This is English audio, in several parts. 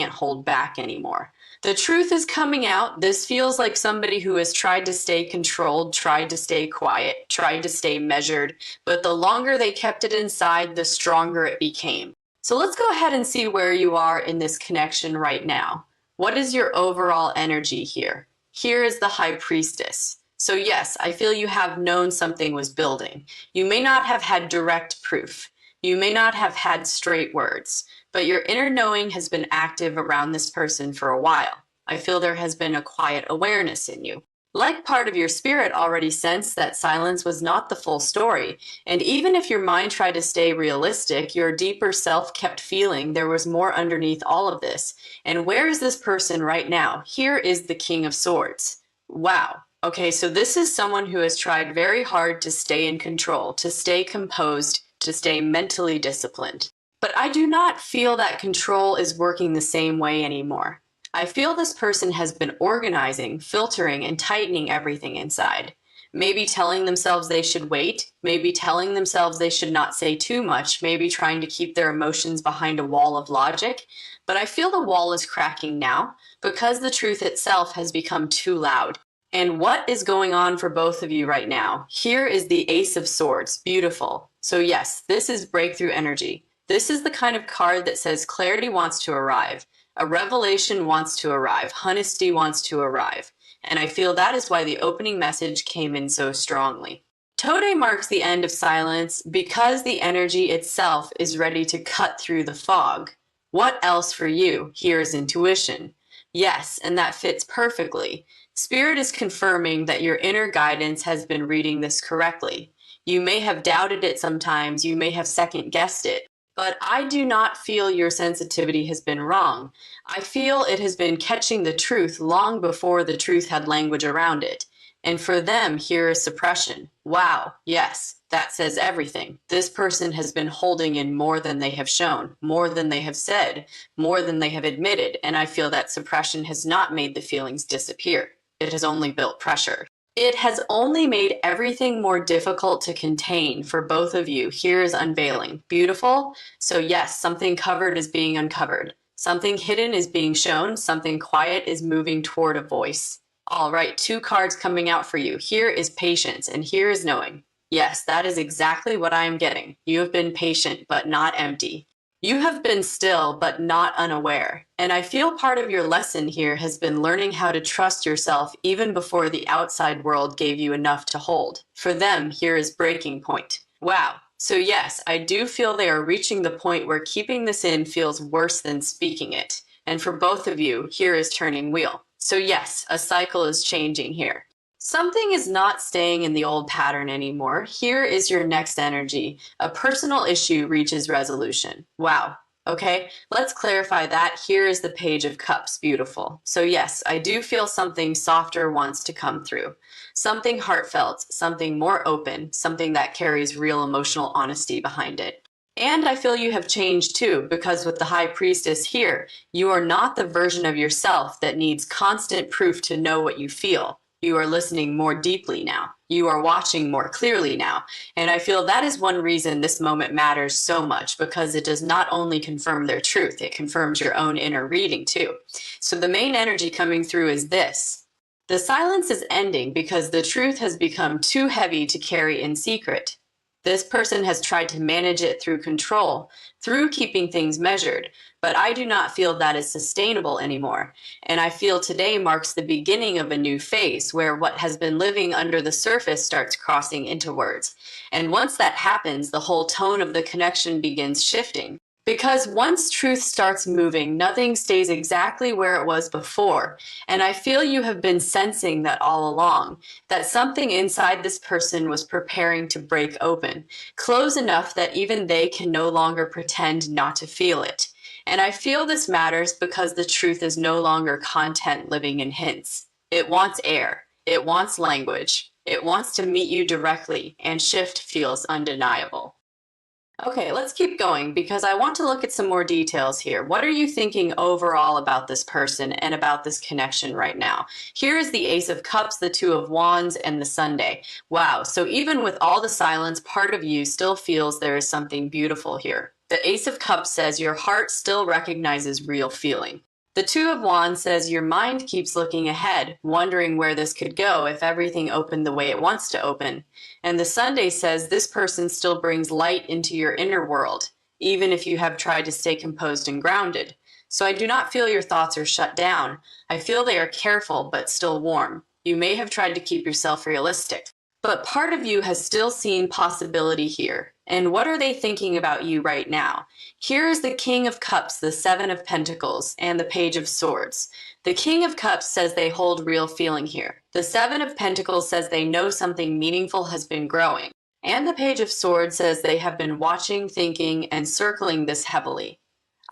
can't hold back anymore. The truth is coming out. This feels like somebody who has tried to stay controlled, tried to stay quiet, tried to stay measured, but the longer they kept it inside, the stronger it became. So let's go ahead and see where you are in this connection right now. What is your overall energy here? Here is the High Priestess. So yes, I feel you have known something was building. You may not have had direct proof. You may not have had straight words, but your inner knowing has been active around this person for a while. I feel there has been a quiet awareness in you. Like part of your spirit already sensed that silence was not the full story, and even if your mind tried to stay realistic, your deeper self kept feeling there was more underneath all of this. And where is this person right now? Here is the King of Swords. Wow. Okay, so this is someone who has tried very hard to stay in control, to stay composed, to stay mentally disciplined. But I do not feel that control is working the same way anymore. I feel this person has been organizing, filtering, and tightening everything inside. Maybe telling themselves they should wait, maybe telling themselves they should not say too much, maybe trying to keep their emotions behind a wall of logic. But I feel the wall is cracking now because the truth itself has become too loud. And what is going on for both of you right now? Here is the Ace of Swords. Beautiful. So yes, this is breakthrough energy. This is the kind of card that says clarity wants to arrive. A revelation wants to arrive. Honesty wants to arrive. And I feel that is why the opening message came in so strongly. Today marks the end of silence because the energy itself is ready to cut through the fog. What else for you? Here's intuition. Yes, and that fits perfectly. Spirit is confirming that your inner guidance has been reading this correctly. You may have doubted it sometimes, you may have second-guessed it, but I do not feel your sensitivity has been wrong. I feel it has been catching the truth long before the truth had language around it. And for them, here is suppression. Wow, yes, that says everything. This person has been holding in more than they have shown, more than they have said, more than they have admitted, and I feel that suppression has not made the feelings disappear. It has only built pressure. It has only made everything more difficult to contain for both of you. Here is unveiling. Beautiful? So yes, something covered is being uncovered. Something hidden is being shown. Something quiet is moving toward a voice. All right, 2 cards coming out for you. Here is patience, and here is knowing. Yes, that is exactly what I am getting. You have been patient, but not empty. You have been still, but not unaware. And I feel part of your lesson here has been learning how to trust yourself even before the outside world gave you enough to hold. For them, here is breaking point. Wow. So yes, I do feel they are reaching the point where keeping this in feels worse than speaking it. And for both of you, here is turning wheel. So yes, a cycle is changing here. Something is not staying in the old pattern anymore. Here is your next energy. A personal issue reaches resolution. Wow. Okay, let's clarify that. Here is the Page of Cups. Beautiful. So yes, I do feel something softer wants to come through. Something heartfelt, something more open, something that carries real emotional honesty behind it. And I feel you have changed too, because with the High Priestess here, you are not the version of yourself that needs constant proof to know what you feel. You are listening more deeply now. You are watching more clearly now. And I feel that is one reason this moment matters so much, because it does not only confirm their truth, it confirms your own inner reading too. So the main energy coming through is this. The silence is ending because the truth has become too heavy to carry in secret. This person has tried to manage it through control, through keeping things measured, but I do not feel that is sustainable anymore. And I feel today marks the beginning of a new phase where what has been living under the surface starts crossing into words. And once that happens, the whole tone of the connection begins shifting. Because once truth starts moving, nothing stays exactly where it was before. And I feel you have been sensing that all along, that something inside this person was preparing to break open, close enough that even they can no longer pretend not to feel it. And I feel this matters because the truth is no longer content living in hints. It wants air. It wants language. It wants to meet you directly, and shift feels undeniable. Okay, let's keep going because I want to look at some more details here. What are you thinking overall about this person and about this connection right now? Here is the Ace of Cups, the Two of Wands, and the Sunday. Wow, so even with all the silence, part of you still feels there is something beautiful here. The Ace of Cups says your heart still recognizes real feeling. The Two of Wands says your mind keeps looking ahead, wondering where this could go if everything opened the way it wants to open. And the Sunday says this person still brings light into your inner world, even if you have tried to stay composed and grounded. So I do not feel your thoughts are shut down. I feel they are careful but still warm. You may have tried to keep yourself realistic, but part of you has still seen possibility here. And what are they thinking about you right now? Here is the King of Cups, the Seven of Pentacles, and the Page of Swords. The King of Cups says they hold real feeling here. The Seven of Pentacles says they know something meaningful has been growing. And the Page of Swords says they have been watching, thinking, and circling this heavily.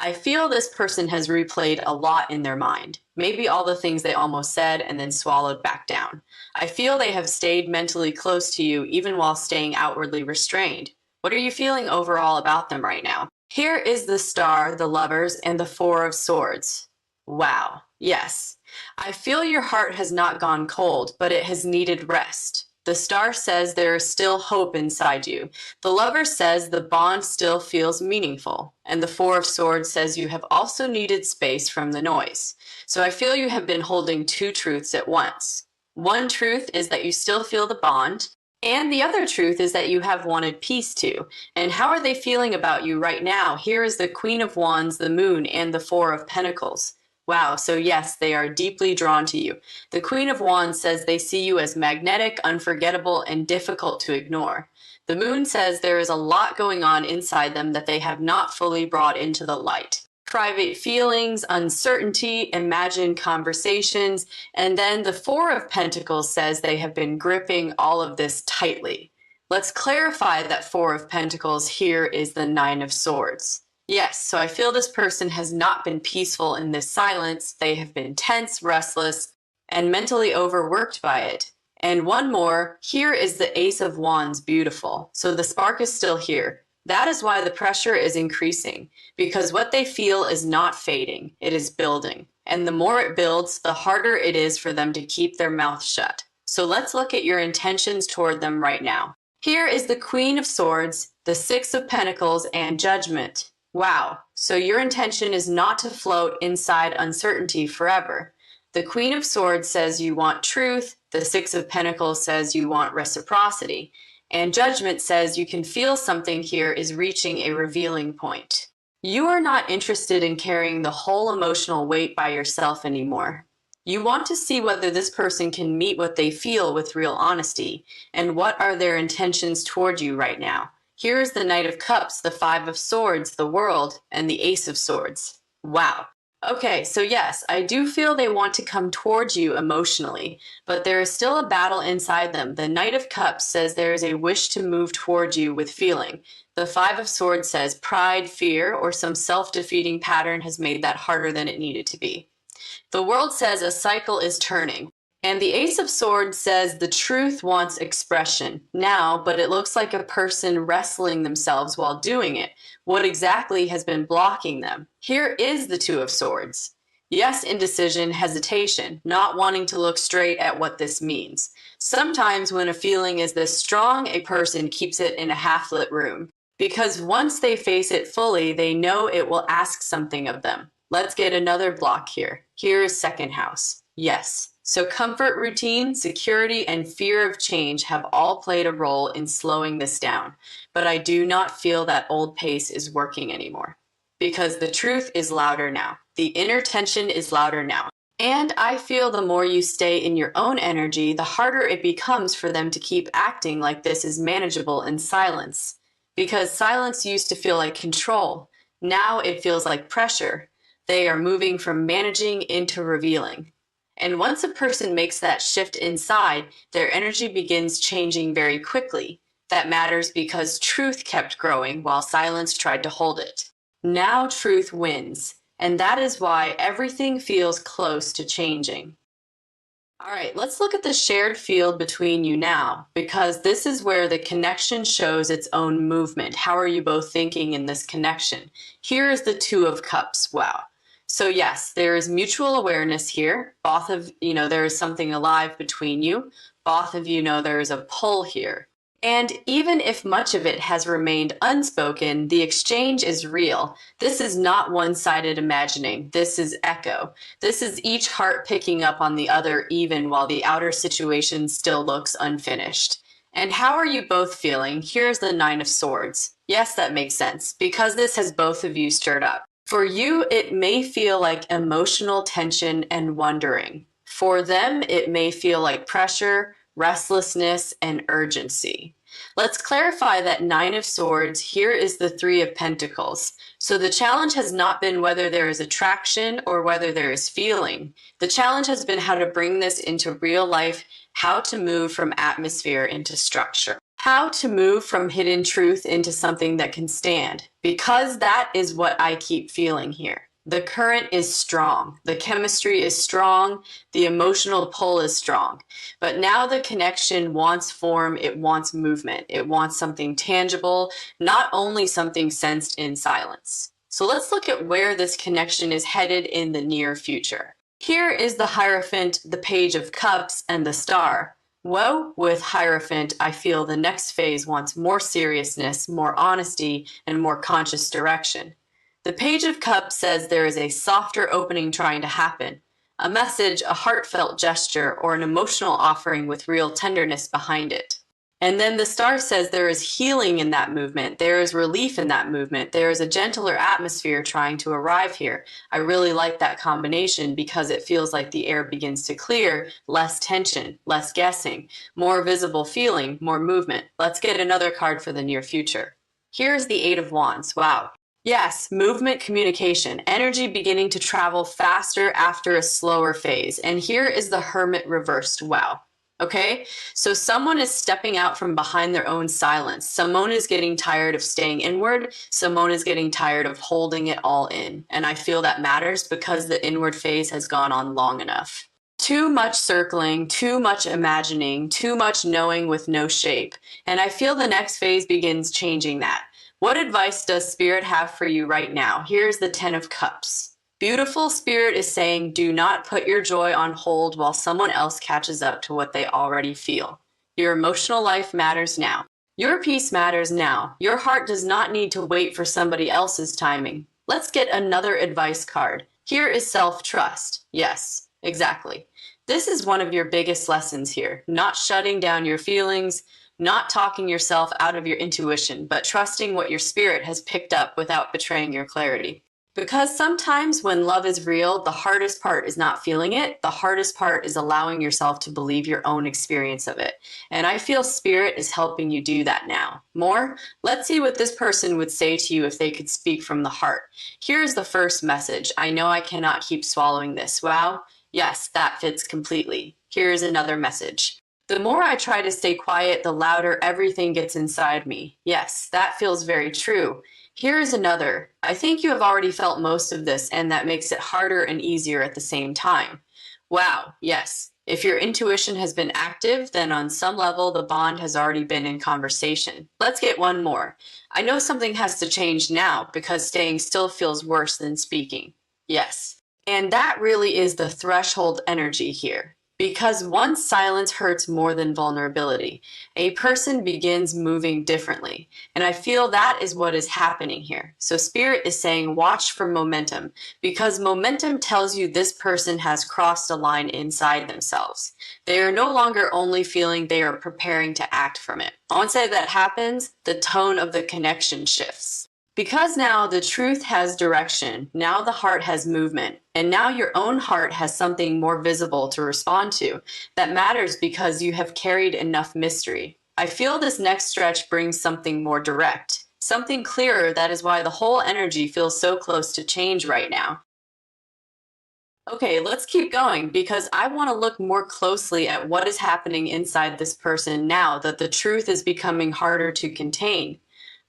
I feel this person has replayed a lot in their mind. Maybe all the things they almost said and then swallowed back down. I feel they have stayed mentally close to you even while staying outwardly restrained. What are you feeling overall about them right now? Here is the Star, the Lovers, and the Four of Swords. Wow. Yes. I feel your heart has not gone cold, but it has needed rest. The Star says there is still hope inside you. The Lover says the bond still feels meaningful. And the Four of Swords says you have also needed space from the noise. So I feel you have been holding two truths at once. One truth is that you still feel the bond, and the other truth is that you have wanted peace too. And how are they feeling about you right now? Here is the Queen of Wands, the Moon, and the Four of Pentacles. Wow, so yes, they are deeply drawn to you. The Queen of Wands says they see you as magnetic, unforgettable, and difficult to ignore. The Moon says there is a lot going on inside them that they have not fully brought into the light. Private feelings, uncertainty, imagined conversations, and then the Four of Pentacles says they have been gripping all of this tightly. Let's clarify that Four of Pentacles here is the Nine of Swords. Yes, so I feel this person has not been peaceful in this silence. They have been tense, restless, and mentally overworked by it. And one more, here is the Ace of Wands, beautiful. So the spark is still here. That is why the pressure is increasing, because what they feel is not fading, it is building. And the more it builds, the harder it is for them to keep their mouth shut. So let's look at your intentions toward them right now. Here is the Queen of Swords, the Six of Pentacles, and Judgment. Wow, so your intention is not to float inside uncertainty forever. The Queen of Swords says you want truth, the Six of Pentacles says you want reciprocity, and Judgment says you can feel something here is reaching a revealing point. You are not interested in carrying the whole emotional weight by yourself anymore. You want to see whether this person can meet what they feel with real honesty, and what are their intentions toward you right now. Here is the Knight of Cups, the Five of Swords, the World, and the Ace of Swords. Wow. Okay, so yes, I do feel they want to come towards you emotionally, but there is still a battle inside them. The Knight of Cups says there is a wish to move towards you with feeling. The Five of Swords says pride, fear, or some self-defeating pattern has made that harder than it needed to be. The World says a cycle is turning. And the Ace of Swords says the truth wants expression now, but it looks like a person wrestling themselves while doing it. What exactly has been blocking them? Here is the Two of Swords. Yes, indecision, hesitation, not wanting to look straight at what this means. Sometimes when a feeling is this strong, a person keeps it in a half-lit room, because once they face it fully, they know it will ask something of them. Let's get another block here. Here is second house. Yes. So comfort routine, security, and fear of change have all played a role in slowing this down. But I do not feel that old pace is working anymore. Because the truth is louder now. The inner tension is louder now. And I feel the more you stay in your own energy, the harder it becomes for them to keep acting like this is manageable in silence. Because silence used to feel like control. Now it feels like pressure. They are moving from managing into revealing. And once a person makes that shift inside, their energy begins changing very quickly. That matters because truth kept growing while silence tried to hold it. Now truth wins, and that is why everything feels close to changing. All right, let's look at the shared field between you now, because this is where the connection shows its own movement. How are you both thinking in this connection? Here is the Two of Cups. Wow. So yes, there is mutual awareness here. Both of, there is something alive between you. Both of you know there is a pull here. And even if much of it has remained unspoken, the exchange is real. This is not one-sided imagining. This is echo. This is each heart picking up on the other even while the outer situation still looks unfinished. And how are you both feeling? Here's the Nine of Swords. Yes, that makes sense, because this has both of you stirred up. For you, it may feel like emotional tension and wondering. For them, it may feel like pressure, restlessness, and urgency. Let's clarify that Nine of Swords, here is the Three of Pentacles. So the challenge has not been whether there is attraction or whether there is feeling. The challenge has been how to bring this into real life, how to move from atmosphere into structure, how to move from hidden truth into something that can stand. Because that is what I keep feeling here. The current is strong, the chemistry is strong, the emotional pull is strong. But now the connection wants form, it wants movement, it wants something tangible, not only something sensed in silence. So let's look at where this connection is headed in the near future. Here is the Hierophant, the Page of Cups, and the Star. Well, with Hierophant, I feel the next phase wants more seriousness, more honesty, and more conscious direction. The Page of Cups says there is a softer opening trying to happen, a message, a heartfelt gesture, or an emotional offering with real tenderness behind it. And then the Star says there is healing in that movement, there is relief in that movement, there is a gentler atmosphere trying to arrive here. I really like that combination because it feels like the air begins to clear, less tension, less guessing, more visible feeling, more movement. Let's get another card for the near future. Here's the Eight of Wands. Wow. Yes, movement, communication, energy beginning to travel faster after a slower phase. And here is the Hermit reversed. Wow. Okay, so someone is stepping out from behind their own silence. Someone is getting tired of staying inward. Someone is getting tired of holding it all in. And I feel that matters because the inward phase has gone on long enough. Too much circling, too much imagining, too much knowing with no shape. And I feel the next phase begins changing that. What advice does Spirit have for you right now? Here's the Ten of Cups. Beautiful Spirit is saying, do not put your joy on hold while someone else catches up to what they already feel. Your emotional life matters now. Your peace matters now. Your heart does not need to wait for somebody else's timing. Let's get another advice card. Here is self-trust. Yes, exactly. This is one of your biggest lessons here. Not shutting down your feelings, not talking yourself out of your intuition, but trusting what your spirit has picked up without betraying your clarity. Because sometimes when love is real, the hardest part is not feeling it. The hardest part is allowing yourself to believe your own experience of it. And I feel Spirit is helping you do that now. More? Let's see what this person would say to you if they could speak from the heart. Here's the first message. I know I cannot keep swallowing this. Wow. Yes, that fits completely. Here's another message. The more I try to stay quiet, the louder everything gets inside me. Yes, that feels very true. Here is another. I think you have already felt most of this, and that makes it harder and easier at the same time. Wow, yes. If your intuition has been active, then on some level the bond has already been in conversation. Let's get one more. I know something has to change now because staying still feels worse than speaking. Yes. And that really is the threshold energy here. Because once silence hurts more than vulnerability, a person begins moving differently. And I feel that is what is happening here. So Spirit is saying, watch for momentum, because momentum tells you this person has crossed a line inside themselves. They are no longer only feeling, they are preparing to act from it. Once that happens, the tone of the connection shifts. Because now the truth has direction, now the heart has movement, and now your own heart has something more visible to respond to that matters because you have carried enough mystery. I feel this next stretch brings something more direct, something clearer. That is why the whole energy feels so close to change right now. Okay, let's keep going because I want to look more closely at what is happening inside this person now that the truth is becoming harder to contain.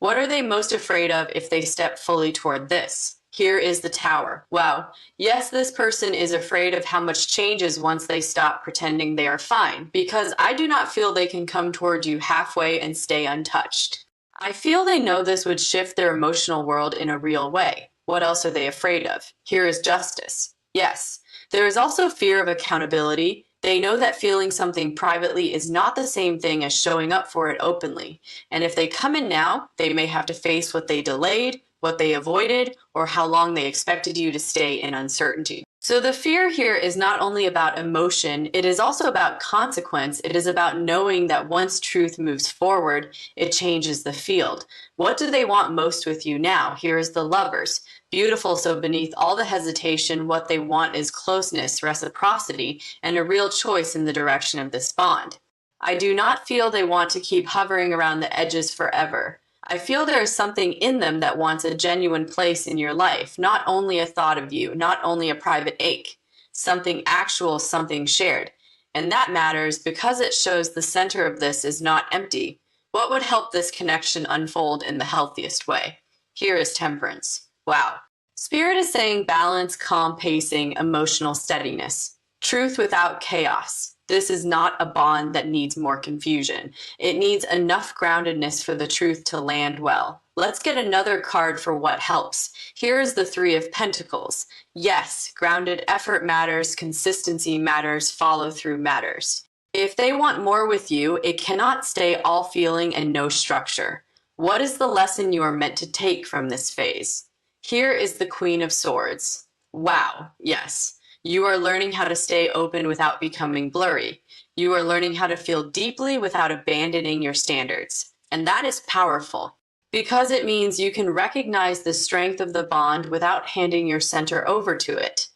What are they most afraid of if they step fully toward this? Here is the Tower. Wow. Yes, this person is afraid of how much changes once they stop pretending they are fine, because I do not feel they can come toward you halfway and stay untouched. I feel they know this would shift their emotional world in a real way. What else are they afraid of? Here is Justice. Yes, there is also fear of accountability, They know that feeling something privately is not the same thing as showing up for it openly. And if they come in now, they may have to face what they delayed, what they avoided, or how long they expected you to stay in uncertainty. So the fear here is not only about emotion, it is also about consequence. It is about knowing that once truth moves forward, it changes the field. What do they want most with you now? Here is the Lovers. Beautiful, so beneath all the hesitation, what they want is closeness, reciprocity, and a real choice in the direction of this bond. I do not feel they want to keep hovering around the edges forever. I feel there is something in them that wants a genuine place in your life, not only a thought of you, not only a private ache, something actual, something shared. And that matters because it shows the center of this is not empty. What would help this connection unfold in the healthiest way? Here is Temperance. Wow. Spirit is saying balance, calm pacing, emotional steadiness. Truth without chaos. This is not a bond that needs more confusion. It needs enough groundedness for the truth to land well. Let's get another card for what helps. Here is the Three of Pentacles. Yes, grounded effort matters, consistency matters, follow through matters. If they want more with you, it cannot stay all feeling and no structure. What is the lesson you are meant to take from this phase? Here is the Queen of Swords. Wow, yes. You are learning how to stay open without becoming blurry. You are learning how to feel deeply without abandoning your standards. And that is powerful because it means you can recognize the strength of the bond without handing your center over to it.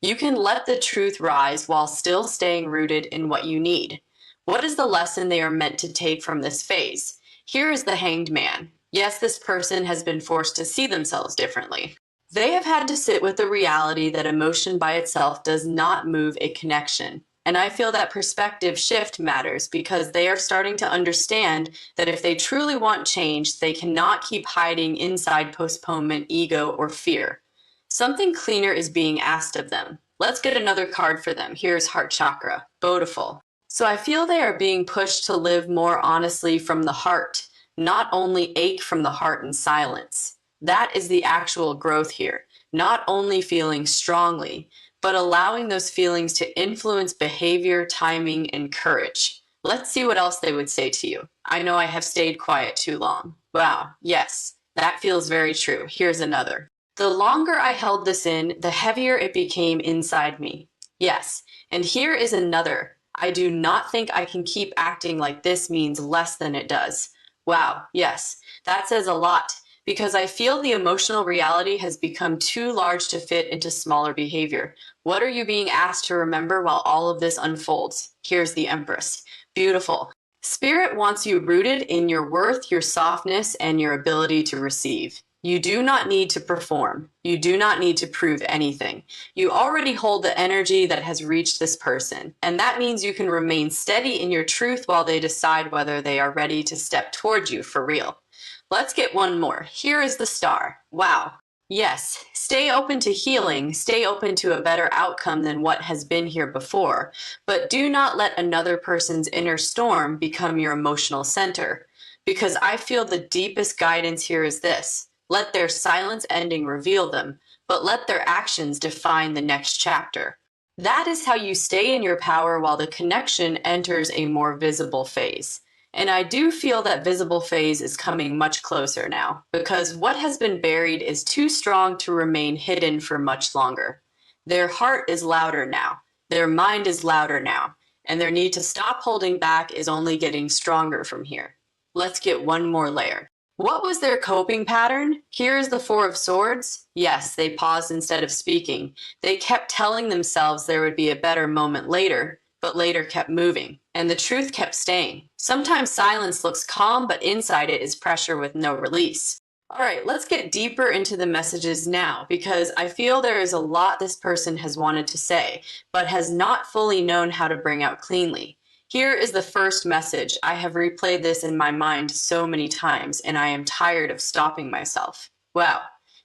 You can let the truth rise while still staying rooted in what you need. What is the lesson they are meant to take from this phase? Here is the Hanged Man. Yes, this person has been forced to see themselves differently. They have had to sit with the reality that emotion by itself does not move a connection. And I feel that perspective shift matters because they are starting to understand that if they truly want change, they cannot keep hiding inside postponement, ego, or fear. Something cleaner is being asked of them. Let's get another card for them. Here's Heart Chakra. Beautiful. So I feel they are being pushed to live more honestly from the heart, not only ache from the heart in silence. That is the actual growth here. Not only feeling strongly, but allowing those feelings to influence behavior, timing, and courage. Let's see what else they would say to you. I know I have stayed quiet too long. Wow, yes, that feels very true. Here's another. The longer I held this in, the heavier it became inside me. Yes, and here is another. I do not think I can keep acting like this means less than it does. Wow, yes, that says a lot. Because I feel the emotional reality has become too large to fit into smaller behavior. What are you being asked to remember while all of this unfolds? Here's the Empress. Beautiful. Spirit wants you rooted in your worth, your softness, and your ability to receive. You do not need to perform. You do not need to prove anything. You already hold the energy that has reached this person, and that means you can remain steady in your truth while they decide whether they are ready to step towards you for real. Let's get one more. Here is the Star. Wow. Yes, stay open to healing, stay open to a better outcome than what has been here before, but do not let another person's inner storm become your emotional center. Because I feel the deepest guidance here is this. Let their silence ending reveal them, but let their actions define the next chapter. That is how you stay in your power while the connection enters a more visible phase. And I do feel that visible phase is coming much closer now, because what has been buried is too strong to remain hidden for much longer. Their heart is louder now, their mind is louder now, and their need to stop holding back is only getting stronger from here. Let's get one more layer. What was their coping pattern? Here is the Four of Swords. Yes, they paused instead of speaking. They kept telling themselves there would be a better moment later, but later kept moving, and the truth kept staying. Sometimes silence looks calm, but inside it is pressure with no release. All right, let's get deeper into the messages now, because I feel there is a lot this person has wanted to say, but has not fully known how to bring out cleanly. Here is the first message. I have replayed this in my mind so many times, and I am tired of stopping myself. Wow.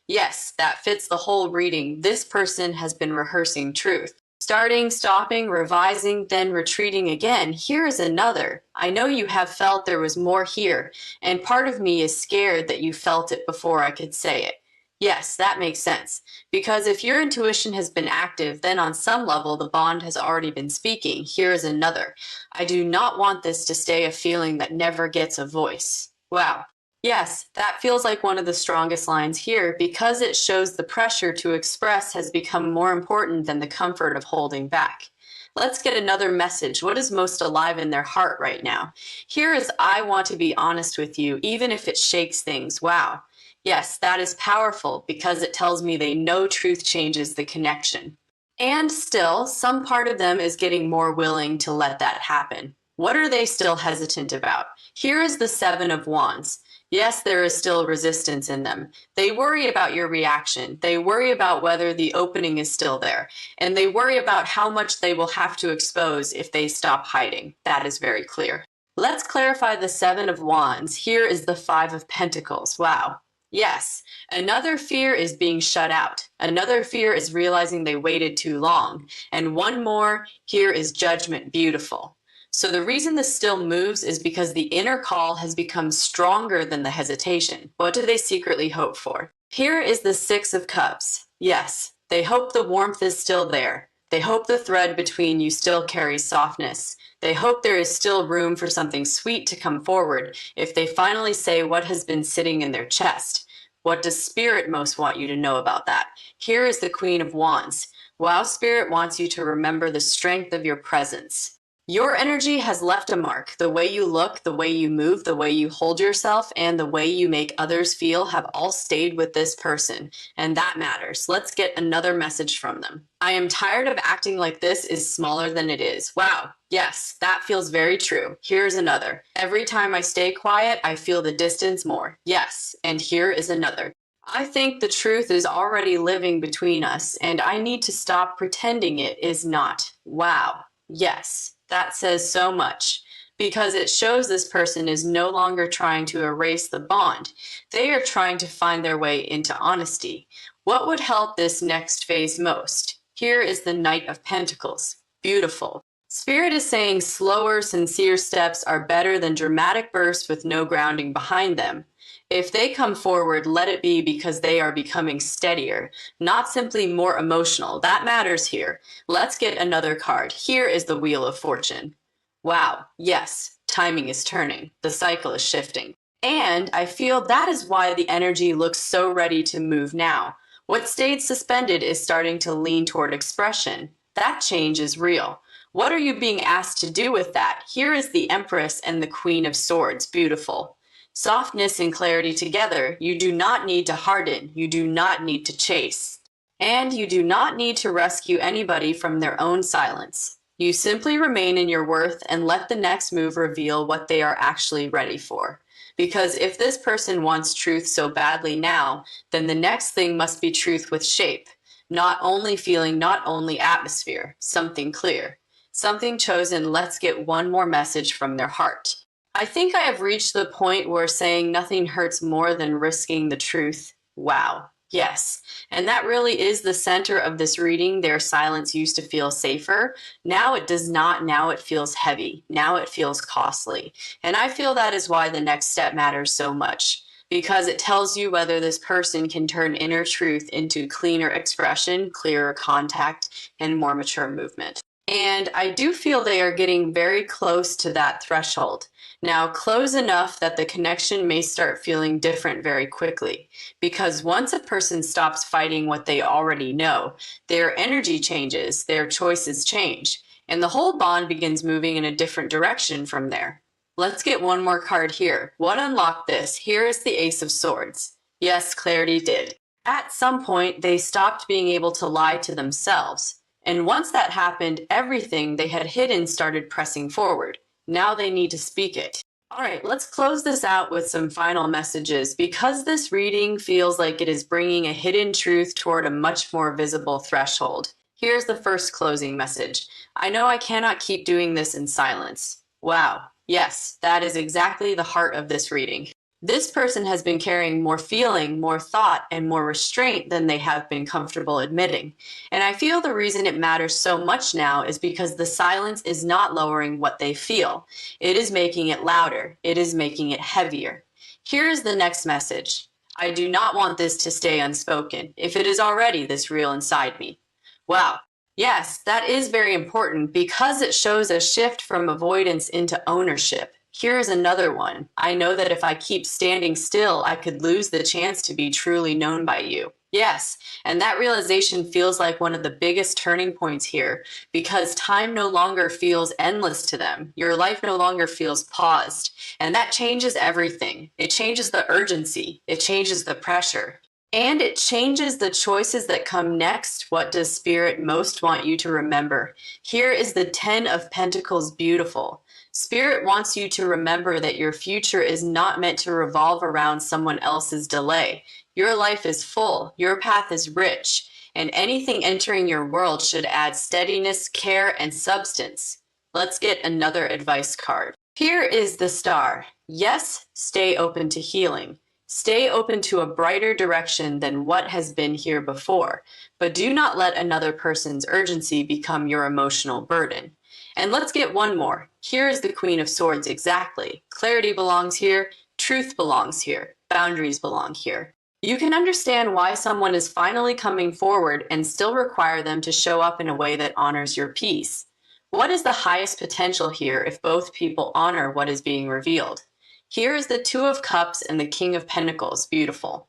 Yes, that fits the whole reading. This person has been rehearsing truth. Starting, stopping, revising, then retreating again. Here is another. I know you have felt there was more here, and part of me is scared that you felt it before I could say it. Yes, that makes sense. Because if your intuition has been active, then on some level the bond has already been speaking. Here is another. I do not want this to stay a feeling that never gets a voice. Wow. Yes, that feels like one of the strongest lines here because it shows the pressure to express has become more important than the comfort of holding back. Let's get another message. What is most alive in their heart right now? Here is I want to be honest with you, even if it shakes things. Wow. Yes, that is powerful because it tells me they know truth changes the connection. And still, some part of them is getting more willing to let that happen. What are they still hesitant about? Here is the Seven of Wands. Yes, there is still resistance in them. They worry about your reaction. They worry about whether the opening is still there. And they worry about how much they will have to expose if they stop hiding. That is very clear. Let's clarify the Seven of Wands. Here is the Five of Pentacles. Wow. Yes, another fear is being shut out. Another fear is realizing they waited too long. And one more, here is judgment. Beautiful. So the reason this still moves is because the inner call has become stronger than the hesitation. What do they secretly hope for? Here is the Six of Cups. Yes, they hope the warmth is still there. They hope the thread between you still carries softness. They hope there is still room for something sweet to come forward if they finally say what has been sitting in their chest. What does Spirit most want you to know about that? Here is the Queen of Wands. Wow, Spirit wants you to remember the strength of your presence. Your energy has left a mark. The way you look, the way you move, the way you hold yourself, and the way you make others feel have all stayed with this person. And that matters. Let's get another message from them. I am tired of acting like this is smaller than it is. Wow. Yes, that feels very true. Here's another. Every time I stay quiet, I feel the distance more. Yes. And here is another. I think the truth is already living between us, and I need to stop pretending it is not. Wow. Yes. That says so much because it shows this person is no longer trying to erase the bond. They are trying to find their way into honesty. What would help this next phase most? Here is the Knight of Pentacles. Beautiful. Spirit is saying slower, sincere steps are better than dramatic bursts with no grounding behind them. If they come forward, let it be because they are becoming steadier, not simply more emotional. That matters here. Let's get another card. Here is the Wheel of Fortune. Wow, yes, timing is turning. The cycle is shifting. And I feel that is why the energy looks so ready to move now. What stayed suspended is starting to lean toward expression. That change is real. What are you being asked to do with that? Here is the Empress and the Queen of Swords. Beautiful. Softness and clarity together. You do not need to harden. You do not need to chase. And you do not need to rescue anybody from their own silence. You simply remain in your worth and let the next move reveal what they are actually ready for. Because if this person wants truth so badly now, then the next thing must be truth with shape. Not only feeling, not only atmosphere. Something clear. Something chosen. Let's get one more message from their heart. I think I have reached the point where saying nothing hurts more than risking the truth. Wow. Yes. And that really is the center of this reading. Their silence used to feel safer. Now it does not. Now it feels heavy. Now it feels costly. And I feel that is why the next step matters so much. Because it tells you whether this person can turn inner truth into cleaner expression, clearer contact, and more mature movement. And I do feel they are getting very close to that threshold. Now, close enough that the connection may start feeling different very quickly. Because once a person stops fighting what they already know, their energy changes, their choices change, and the whole bond begins moving in a different direction from there. Let's get one more card here. What unlocked this? Here is the Ace of Swords. Yes, clarity did. At some point, they stopped being able to lie to themselves. And once that happened, everything they had hidden started pressing forward. Now they need to speak it. All right, let's close this out with some final messages because this reading feels like it is bringing a hidden truth toward a much more visible threshold. Here's the first closing message. I know I cannot keep doing this in silence. Wow. Yes, that is exactly the heart of this reading. This person has been carrying more feeling, more thought, and more restraint than they have been comfortable admitting. And I feel the reason it matters so much now is because the silence is not lowering what they feel. It is making it louder. It is making it heavier. Here is the next message. I do not want this to stay unspoken, if it is already this real inside me. Wow. Yes, that is very important because it shows a shift from avoidance into ownership. Here is another one. I know that if I keep standing still, I could lose the chance to be truly known by you. Yes, and that realization feels like one of the biggest turning points here because time no longer feels endless to them. Your life no longer feels paused. And that changes everything. It changes the urgency, it changes the pressure, and it changes the choices that come next. What does Spirit most want you to remember? Here is the Ten of Pentacles, beautiful. Spirit wants you to remember that your future is not meant to revolve around someone else's delay. Your life is full, your path is rich, and anything entering your world should add steadiness, care, and substance. Let's get another advice card. Here is the Star. Yes, stay open to healing. Stay open to a brighter direction than what has been here before, but do not let another person's urgency become your emotional burden. And let's get one more. Here is the Queen of Swords exactly. Clarity belongs here, truth belongs here, boundaries belong here. You can understand why someone is finally coming forward and still require them to show up in a way that honors your peace. What is the highest potential here if both people honor what is being revealed? Here is the Two of Cups and the King of Pentacles, beautiful.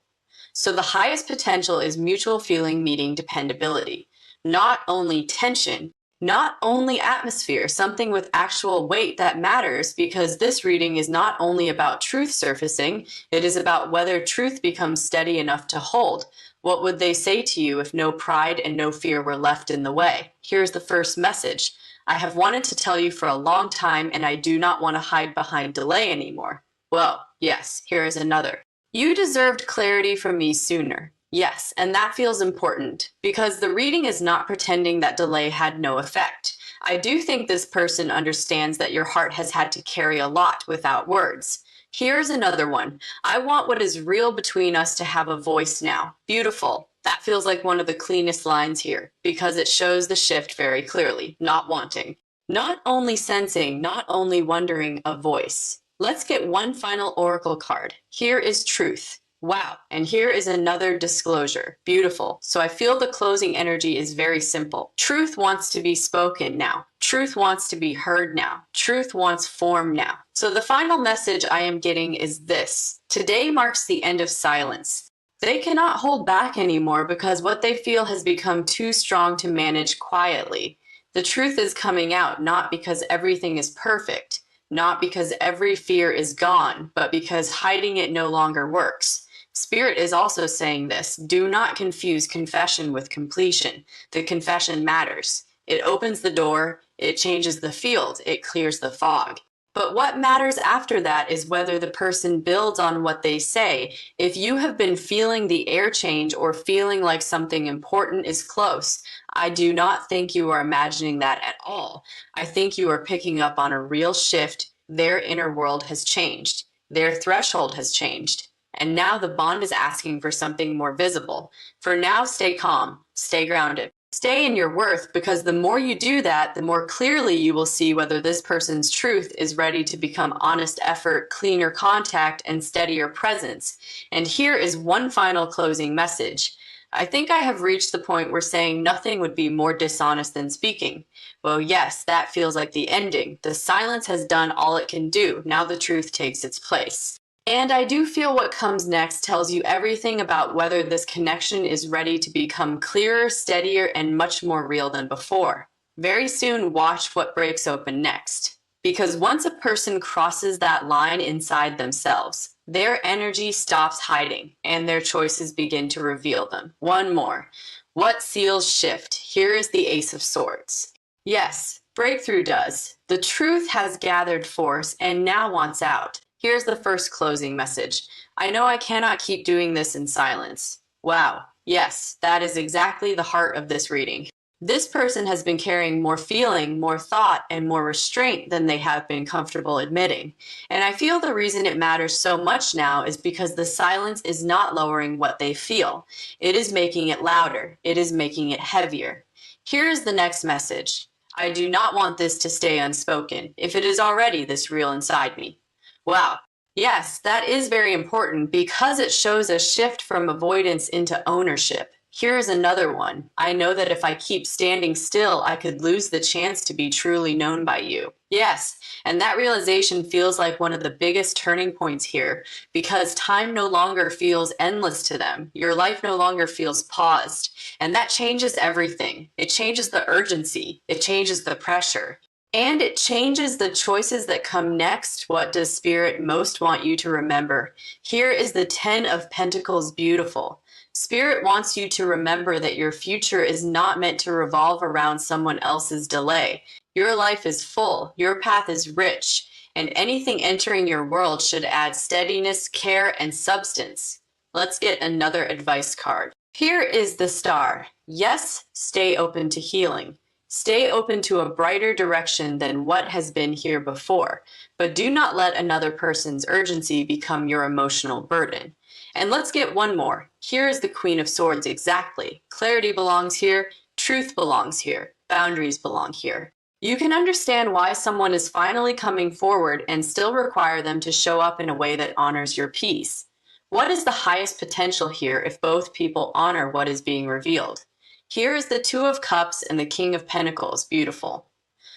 So the highest potential is mutual feeling meeting dependability. Not only tension, not only atmosphere, something with actual weight that matters, because this reading is not only about truth surfacing, it is about whether truth becomes steady enough to hold. What would they say to you if no pride and no fear were left in the way? Here's the first message. I have wanted to tell you for a long time, and I do not want to hide behind delay anymore. Well, yes, here is another. You deserved clarity from me sooner. Yes, and that feels important because the reading is not pretending that delay had no effect. I do think this person understands that your heart has had to carry a lot without words. Here's another one. I want what is real between us to have a voice now. Beautiful. That feels like one of the cleanest lines here because it shows the shift very clearly. Not wanting, not only sensing, not only wondering, a voice. Let's get one final oracle card. Here is truth. Wow. And here is another disclosure. Beautiful. So I feel the closing energy is very simple. Truth wants to be spoken now. Truth wants to be heard now. Truth wants form now. So the final message I am getting is this. Today marks the end of silence. They cannot hold back anymore because what they feel has become too strong to manage quietly. The truth is coming out not because everything is perfect, not because every fear is gone, but because hiding it no longer works. Spirit is also saying this. Do not confuse confession with completion. The confession matters. It opens the door, it changes the field, it clears the fog. But what matters after that is whether the person builds on what they say. If you have been feeling the air change or feeling like something important is close, I do not think you are imagining that at all. I think you are picking up on a real shift. Their inner world has changed. Their threshold has changed. And now the bond is asking for something more visible. For now, stay calm, stay grounded, stay in your worth, because the more you do that, the more clearly you will see whether this person's truth is ready to become honest effort, cleaner contact, and steadier presence. And here is one final closing message. I think I have reached the point where saying nothing would be more dishonest than speaking. Well, yes, that feels like the ending. The silence has done all it can do. Now the truth takes its place. And I do feel what comes next tells you everything about whether this connection is ready to become clearer, steadier, and much more real than before. Very soon, watch what breaks open next. Because once a person crosses that line inside themselves, their energy stops hiding and their choices begin to reveal them. One more. What seals shift? Here is the Ace of Swords. Yes, breakthrough does. The truth has gathered force and now wants out. Here's the first closing message. I know I cannot keep doing this in silence. Wow. Yes, that is exactly the heart of this reading. This person has been carrying more feeling, more thought, and more restraint than they have been comfortable admitting. And I feel the reason it matters so much now is because the silence is not lowering what they feel. It is making it louder. It is making it heavier. Here is the next message. I do not want this to stay unspoken, if it is already this real inside me. Wow. Yes, that is very important because it shows a shift from avoidance into ownership. Here's another one. I know that if I keep standing still, I could lose the chance to be truly known by you. Yes, and that realization feels like one of the biggest turning points here because time no longer feels endless to them. Your life no longer feels paused, and that changes everything. It changes the urgency, it changes the pressure. And it changes the choices that come next. What does Spirit most want you to remember? Here is the Ten of Pentacles beautiful. Spirit wants you to remember that your future is not meant to revolve around someone else's delay. Your life is full, your path is rich, and anything entering your world should add steadiness, care, and substance. Let's get another advice card. Here is the Star. Yes, stay open to healing. Stay open to a brighter direction than what has been here before, but do not let another person's urgency become your emotional burden. And let's get one more. Here is the Queen of Swords exactly. Clarity belongs here, truth belongs here, boundaries belong here. You can understand why someone is finally coming forward and still require them to show up in a way that honors your peace. What is the highest potential here if both people honor what is being revealed? Here is the Two of Cups and the King of Pentacles, beautiful.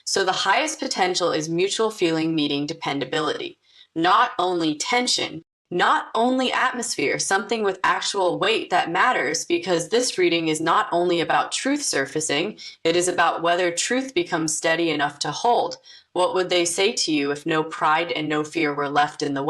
So the highest potential is mutual feeling meeting dependability. Not only tension, not only atmosphere, something with actual weight that matters because this reading is not only about truth surfacing, it is about whether truth becomes steady enough to hold. What would they say to you if no pride and no fear were left in the way?